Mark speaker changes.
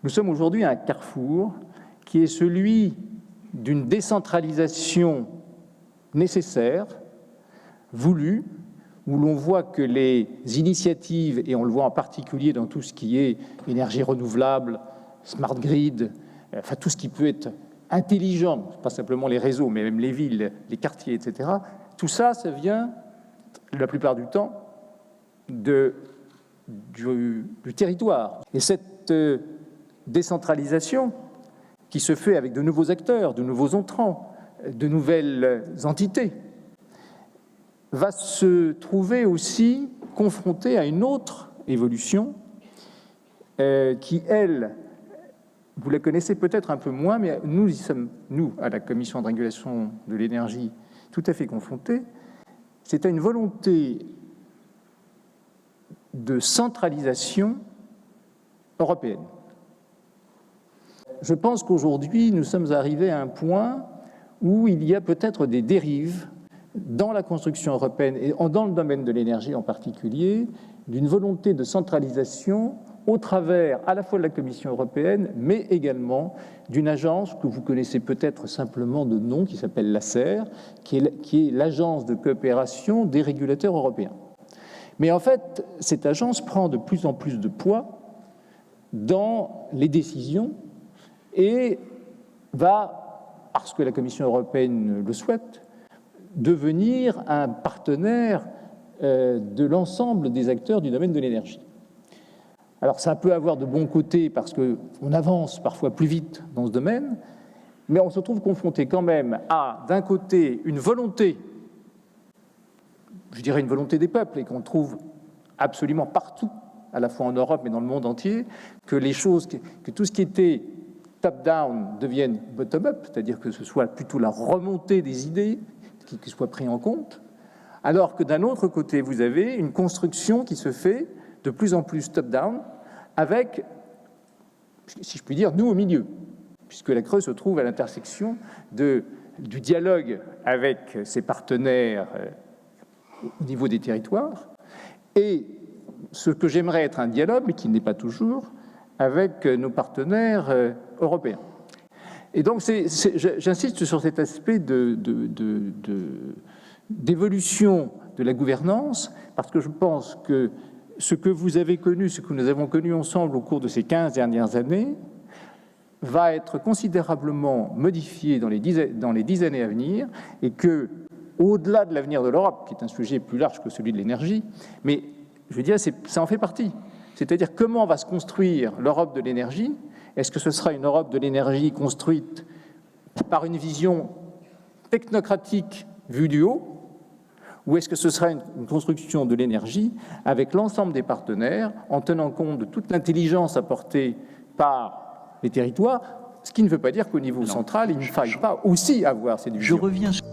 Speaker 1: Nous sommes aujourd'hui à un carrefour qui est celui d'une décentralisation nécessaire, voulue, où l'on voit que les initiatives, et on le voit en particulier dans tout ce qui est énergie renouvelable, smart grid, enfin tout ce qui peut être intelligent, pas simplement les réseaux, mais même les villes, les quartiers, etc., tout ça, ça vient, la plupart du temps, du territoire. Et cette décentralisation qui se fait avec de nouveaux acteurs, de nouveaux entrants, de nouvelles entités, va se trouver aussi confrontée à une autre évolution qui, elle, vous la connaissez peut-être un peu moins, mais nous y sommes, nous, à la Commission de régulation de l'énergie, tout à fait confrontés. C'est à une volonté de centralisation européenne. Je pense qu'aujourd'hui, nous sommes arrivés à un point où il y a peut-être des dérives dans la construction européenne et dans le domaine de l'énergie en particulier, d'une volonté de centralisation au travers à la fois de la Commission européenne, mais également d'une agence que vous connaissez peut-être simplement de nom, qui s'appelle l'ACER, qui est l'agence de coopération des régulateurs européens. Mais en fait, cette agence prend de plus en plus de poids dans les décisions et va, parce que la Commission européenne le souhaite, devenir un partenaire de l'ensemble des acteurs du domaine de l'énergie. Alors ça peut avoir de bons côtés parce qu'on avance parfois plus vite dans ce domaine, mais on se trouve confronté quand même à, d'un côté, une volonté, je dirais une volonté des peuples, et qu'on trouve absolument partout, à la fois en Europe mais dans le monde entier, que les choses, que tout ce qui était top-down devienne bottom-up, c'est-à-dire que ce soit plutôt la remontée des idées qui soit pris en compte, alors que d'un autre côté, vous avez une construction qui se fait de plus en plus top-down, avec, si je puis dire, nous au milieu, puisque la Creuse se trouve à l'intersection du dialogue avec ses partenaires au niveau des territoires, et ce que j'aimerais être un dialogue, mais qui n'est pas toujours, avec nos partenaires européens. Et donc, j'insiste sur cet aspect d'évolution de la gouvernance, parce que je pense que ce que vous avez connu, ce que nous avons connu ensemble au cours de ces 15 dernières années, va être considérablement modifié dans les 10 années à venir, et que, au-delà de l'avenir de l'Europe, qui est un sujet plus large que celui de l'énergie, mais je veux dire, ça en fait partie. C'est-à-dire comment va se construire l'Europe de l'énergie. Est-ce que ce sera une Europe de l'énergie construite par une vision technocratique vue du haut, ou est-ce que ce sera une construction de l'énergie avec l'ensemble des partenaires, en tenant compte de toute l'intelligence apportée par les territoires, ce qui ne veut pas dire qu'au niveau central, il ne faille pas aussi avoir cette vision.
Speaker 2: Je reviens sur